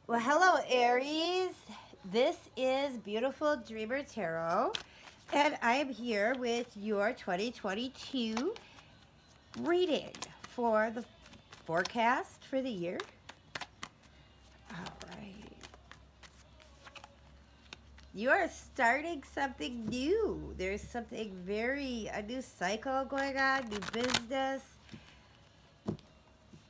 Well, hello, Aries. This is Beautiful Dreamer Tarot, and I am here with your 2022 reading for the forecast for the year. All right. You are starting something new. There's a new cycle going on, new business.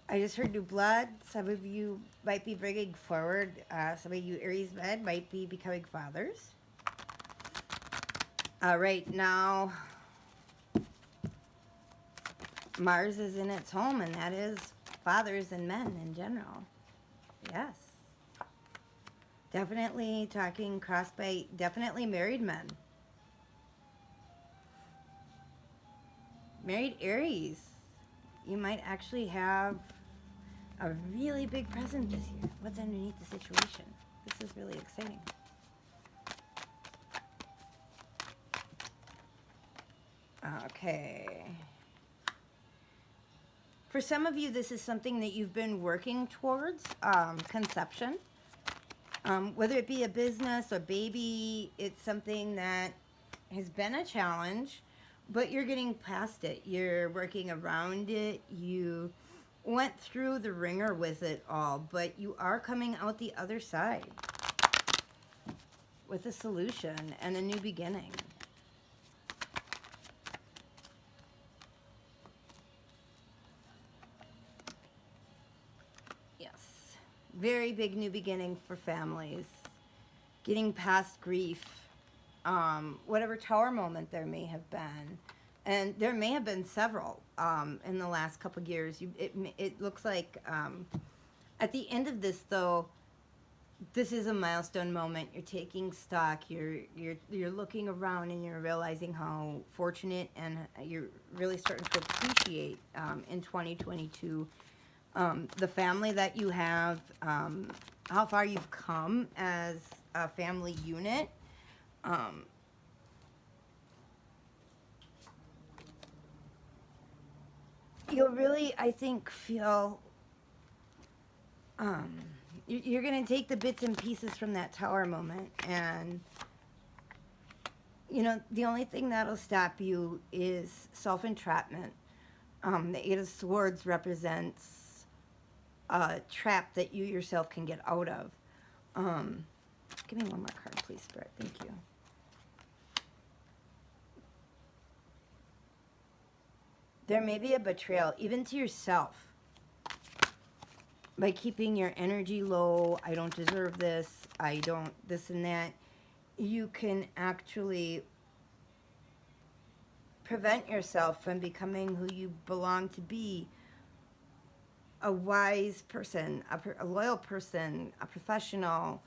I just heard new blood. Some of you might be bringing forward, some of you Aries men might be becoming fathers. Right now, Mars is in its home, and that is fathers and men in general. Yes. Definitely talking crossed by definitely married men. Married Aries, you might actually have a really big present this year. What's underneath the situation? This is really exciting. Okay. For some of you, this is something that you've been working towards, conception. Whether it be a business or baby, it's something that has been a challenge, but you're getting past it. You're working around it. You went through the ringer with it all, but you are coming out the other side with a solution and a new beginning. Yes. Very big new beginning for families. Getting past grief, whatever tower moment there may have been. And there may have been several in the last couple of years. It looks like at the end of this, though, this is a milestone moment. You're taking stock. You're looking around and you're realizing how fortunate and you're really starting to appreciate in 2022 the family that you have, how far you've come as a family unit. You'll really, I think, feel um, you're going to take the bits and pieces from that tower moment, and the only thing that'll stop you is self-entrapment. The Eight of Swords represents a trap that you yourself can get out of. Give me one more card, please, Spirit. Thank you. There may be a betrayal, even to yourself, by keeping your energy low. I don't deserve this. I don't this and that. You can actually prevent yourself from becoming who you belong to be, a wise person, a loyal person, a professional.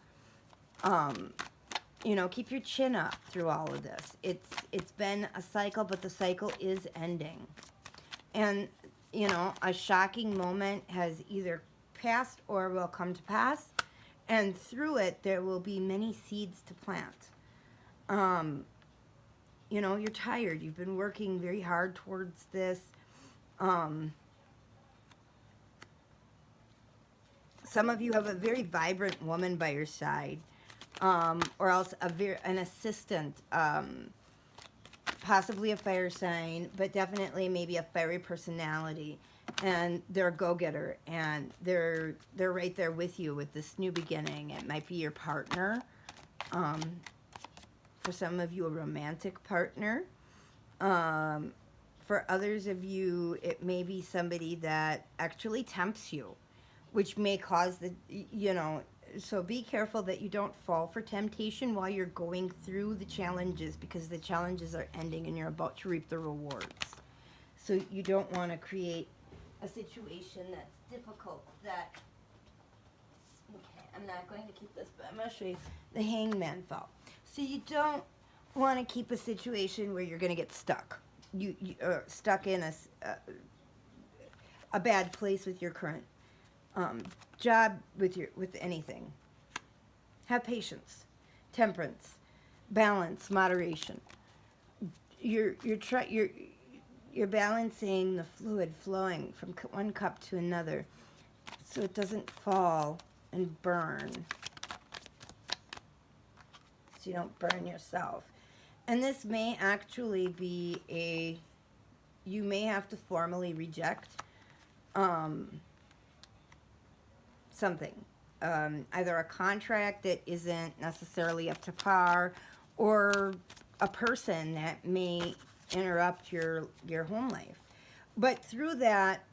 Keep your chin up through all of this. It's been a cycle, but the cycle is ending. And, a shocking moment has either passed or will come to pass. And through it, there will be many seeds to plant. You're tired. You've been working very hard towards this. Some of you have a very vibrant woman by your side, or else an assistant, possibly a fire sign, but definitely maybe a fiery personality, and they're a go-getter, and they're right there with you with this new beginning. It might be your partner. For some of you, a romantic partner. For others of you, it may be somebody that actually tempts you, which may cause so be careful that you don't fall for temptation while you're going through the challenges, because the challenges are ending and you're about to reap the rewards. So you don't want to create a situation that's difficult. Okay, I'm not going to keep this, but I'm going to show you. The Hangman fell. So you don't want to keep a situation where you're going to get stuck. You are stuck in a bad place with your current job, with anything. Have patience, temperance, balance, moderation. You're balancing the fluid flowing from one cup to another, so it doesn't fall and burn, so you don't burn yourself. And this may actually be you may have to formally reject something. Either a contract that isn't necessarily up to par, or a person that may interrupt your home life. But through that,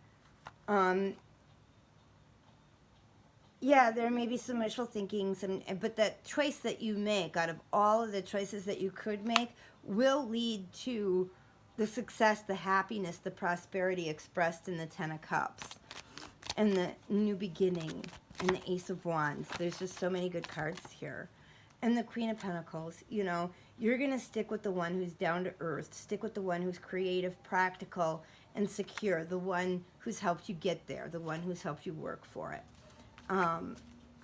yeah, there may be some wishful thinking, but that choice that you make out of all of the choices that you could make will lead to the success, the happiness, the prosperity expressed in the Ten of Cups and the new beginning and the Ace of Wands. There's just so many good cards here. And the Queen of Pentacles, you know, you're going to stick with the one who's down to earth, stick with the one who's creative, practical, and secure, the one who's helped you get there, the one who's helped you work for it.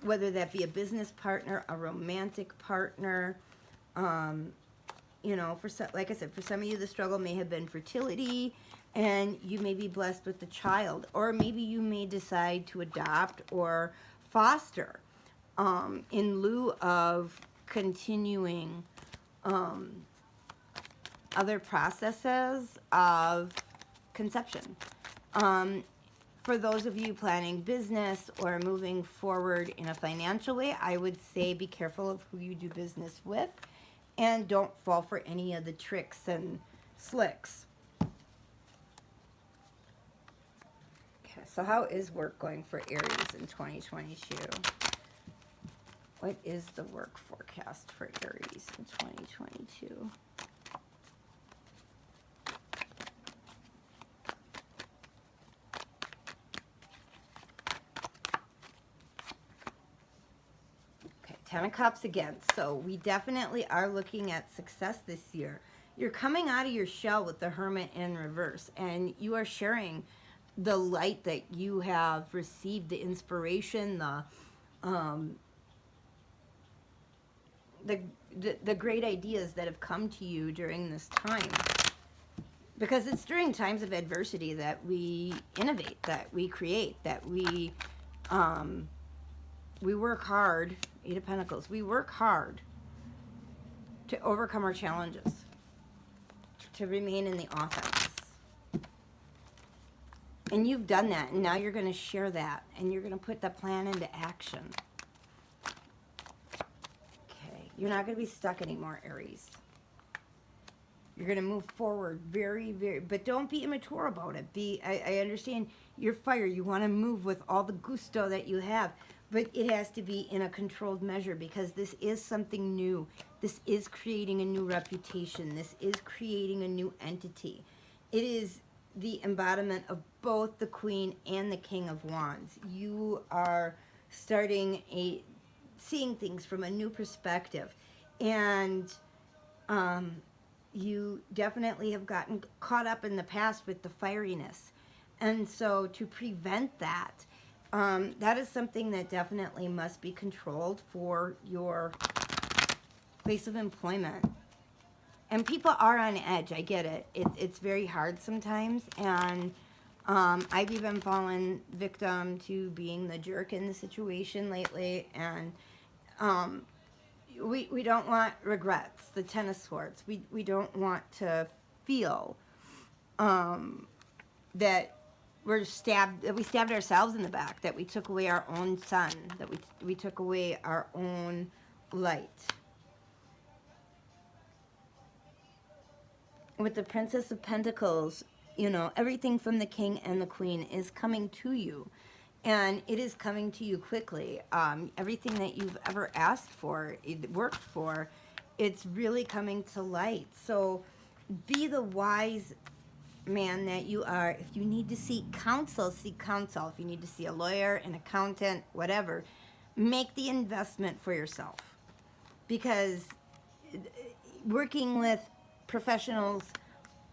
Whether that be a business partner, a romantic partner, you know, like I said, for some of you, the struggle may have been fertility, and you may be blessed with a child, or maybe you may decide to adopt or foster in lieu of continuing other processes of conception. For those of you planning business or moving forward in a financial way, I would say be careful of who you do business with, and don't fall for any of the tricks and slicks. Okay, so how is work going for Aries in 2022? What is the work forecast for Aries in 2022? Ten of Cups again. So we definitely are looking at success this year. You're coming out of your shell with the Hermit in reverse, and you are sharing the light that you have received, the inspiration, the great ideas that have come to you during this time. Because it's during times of adversity that we innovate, that we create, that we work hard. Eight of Pentacles. We work hard to overcome our challenges, to remain in the offense. And you've done that, and now you're going to share that, and you're going to put the plan into action. Okay, you're not going to be stuck anymore, Aries. You're going to move forward very, but don't be immature about it. I understand you're fire. You want to move with all the gusto that you have. But it has to be in a controlled measure, because this is something new. This is creating a new reputation. This is creating a new entity. It is the embodiment of both the Queen and the King of Wands. You are starting seeing things from a new perspective. And you definitely have gotten caught up in the past with the fieriness. And so to prevent that, that is something that definitely must be controlled for your place of employment. And people are on edge. I get it. It's very hard sometimes. And I've even fallen victim to being the jerk in the situation lately. And we don't want regrets, the Ten of Swords. We don't want to feel that we stabbed ourselves in the back, that we took away our own sun, that we took away our own light. With the Princess of Pentacles, you know, everything from the King and the Queen is coming to you, and it is coming to you quickly. Everything that you've ever asked for, worked for, it's really coming to light. So be the wise man that you are. If you need to seek counsel, seek counsel. If you need to see a lawyer, an accountant, whatever, make the investment for yourself, because working with professionals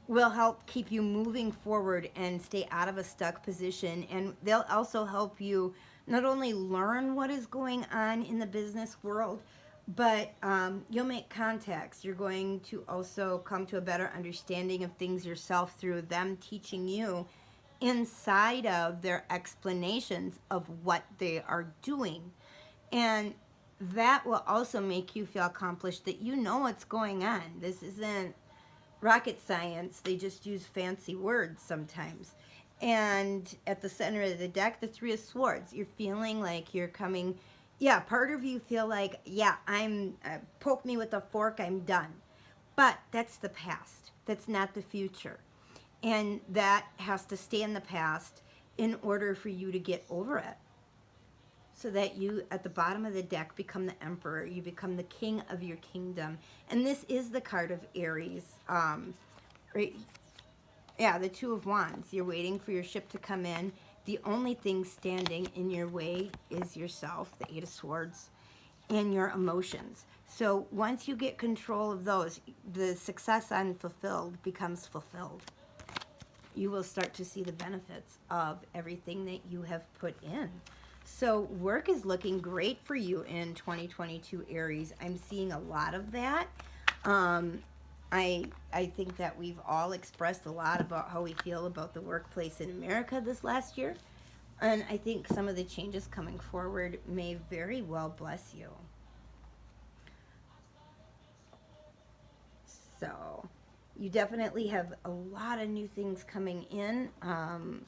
will help keep you moving forward and stay out of a stuck position. And they'll also help you not only learn what is going on in the business world, but you'll make contacts. You're going to also come to a better understanding of things yourself through them teaching you inside of their explanations of what they are doing. And that will also make you feel accomplished, that you know what's going on. This isn't rocket science. They just use fancy words sometimes. And at the center of the deck, the Three of Swords. You're feeling like you're coming. Yeah, part of you feel like, yeah, poke me with a fork, I'm done. But that's the past. That's not the future. And that has to stay in the past in order for you to get over it. So that you, at the bottom of the deck, become the emperor. You become the king of your kingdom. And this is the card of Aries. Right? Yeah, the Two of Wands. You're waiting for your ship to come in. The only thing standing in your way is yourself, the Eight of Swords, and your emotions. So once you get control of those, the success unfulfilled becomes fulfilled. You will start to see the benefits of everything that you have put in. So work is looking great for you in 2022, Aries. I'm seeing a lot of that. I think that we've all expressed a lot about how we feel about the workplace in America this last year. And I think some of the changes coming forward may very well bless you. So you definitely have a lot of new things coming in. And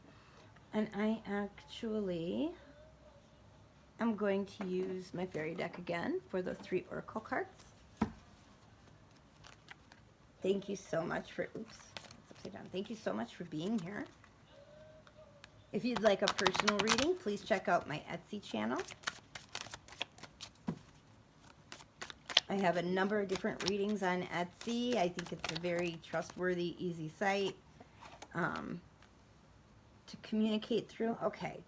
I actually am going to use my fairy deck again for the 3 oracle cards. Thank you so much for, oops, it's upside down. Thank you so much for being here. If you'd like a personal reading, please check out my Etsy channel. I have a number of different readings on Etsy. I think it's a very trustworthy, easy site to communicate through. Okay.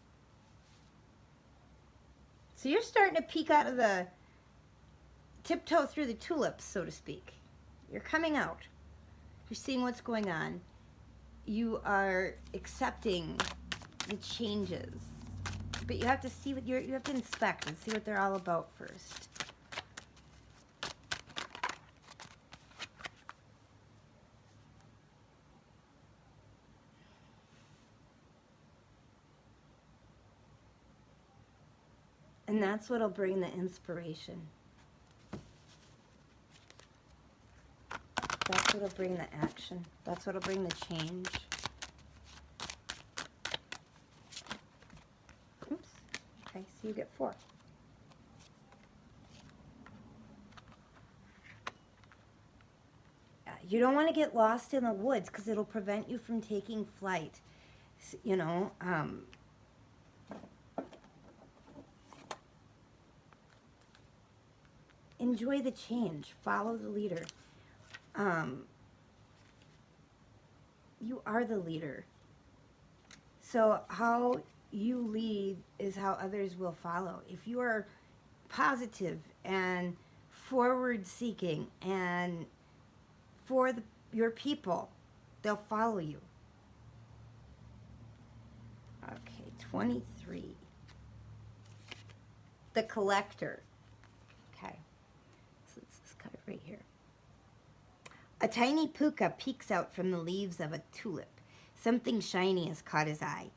So you're starting to peek out of the, tiptoe through the tulips, so to speak. You're coming out. You're seeing what's going on. You are accepting the changes. But you have to see what you have to inspect and see what they're all about first. And that's what'll bring the inspiration. That's what'll bring the action. That's what'll bring the change. Oops. Okay, so you get 4. You don't want to get lost in the woods because it'll prevent you from taking flight. You know, enjoy the change. Follow the leader. You are the leader. So how you lead is how others will follow. If you are positive and forward-seeking and for your people, they'll follow you. Okay, 23. The Collector. Okay, so let's just cut it right here. A tiny puka peeks out from the leaves of a tulip. Something shiny has caught his eye.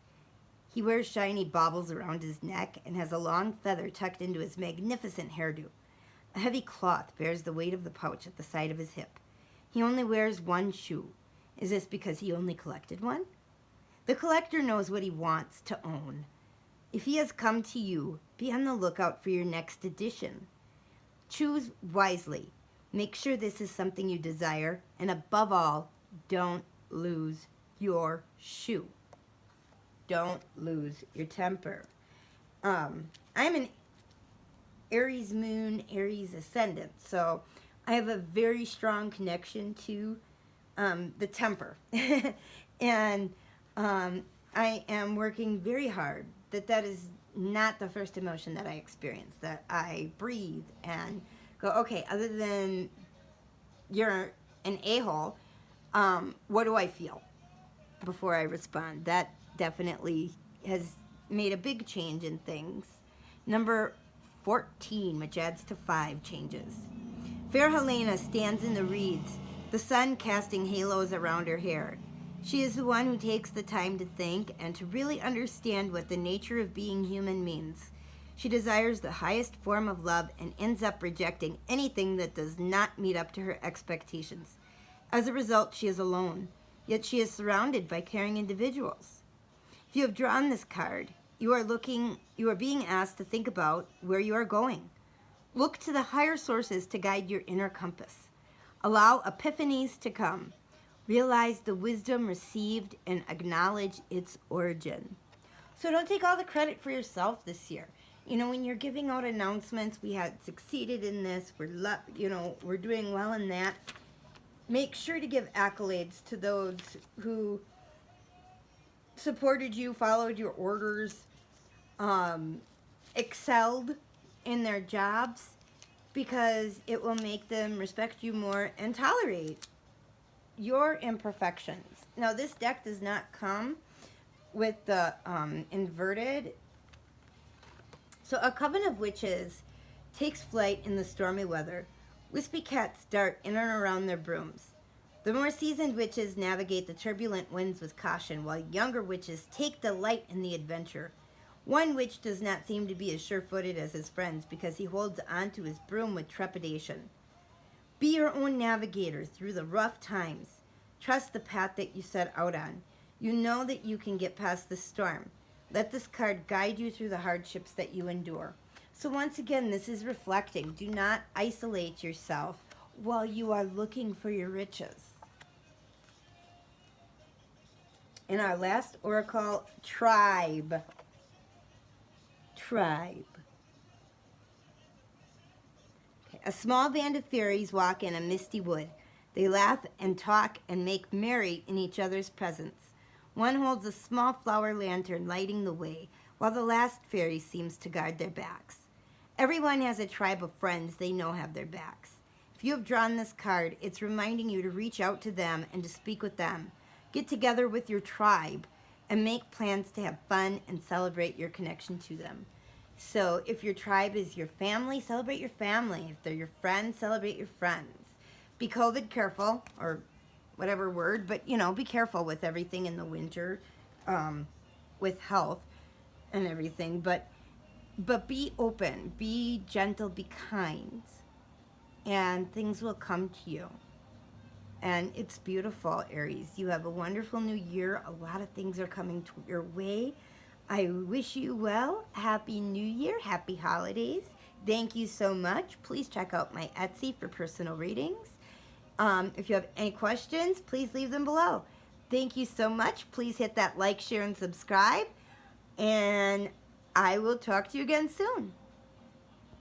He wears shiny baubles around his neck and has a long feather tucked into his magnificent hairdo. A heavy cloth bears the weight of the pouch at the side of his hip. He only wears one shoe. Is this because he only collected one? The collector knows what he wants to own. If he has come to you, be on the lookout for your next edition. Choose wisely. Make sure this is something you desire, and above all, don't lose your shoe. Don't lose your temper. I'm an Aries moon, Aries ascendant, so I have a very strong connection to the temper. And I am working very hard that is not the first emotion that I experience, that I breathe and go, okay, other than you're an a-hole, what do I feel before I respond? That definitely has made a big change in things. Number 14, which adds to 5 changes. Fair Helena stands in the reeds, the sun casting halos around her hair. She is the one who takes the time to think and to really understand what the nature of being human means. She desires the highest form of love and ends up rejecting anything that does not meet up to her expectations. As a result, she is alone, yet she is surrounded by caring individuals. If you have drawn this card, you are being asked to think about where you are going. Look to the higher sources to guide your inner compass. Allow epiphanies to come. Realize the wisdom received and acknowledge its origin. So don't take all the credit for yourself this year. You know, when you're giving out announcements, we had succeeded in this, we're doing well in that. Make sure to give accolades to those who supported you, followed your orders, excelled in their jobs, because it will make them respect you more and tolerate your imperfections. Now, this deck does not come with the inverted. So a coven of witches takes flight in the stormy weather. Wispy cats dart in and around their brooms. The more seasoned witches navigate the turbulent winds with caution, while younger witches take delight in the adventure. One witch does not seem to be as sure-footed as his friends because he holds on to his broom with trepidation. Be your own navigator through the rough times. Trust the path that you set out on. You know that you can get past the storm. Let this card guide you through the hardships that you endure. So once again, this is reflecting. Do not isolate yourself while you are looking for your riches. In our last oracle, tribe. Tribe. Okay. A small band of fairies walk in a misty wood. They laugh and talk and make merry in each other's presence. One holds a small flower lantern lighting the way, while the last fairy seems to guard their backs. Everyone has a tribe of friends they know have their backs. If you have drawn this card, it's reminding you to reach out to them and to speak with them. Get together with your tribe and make plans to have fun and celebrate your connection to them. So if your tribe is your family, celebrate your family. If they're your friends, celebrate your friends. Be COVID careful, or whatever word, but be careful with everything in the winter, with health and everything. But be open, be gentle, be kind, and things will come to you. And it's beautiful, Aries. You have a wonderful new year. A lot of things are coming your way. I wish you well. Happy New Year. Happy holidays. Thank you so much. Please check out my Etsy for personal readings. If you have any questions, please leave them below. Thank you so much. Please hit that like, share, and subscribe. And I will talk to you again soon.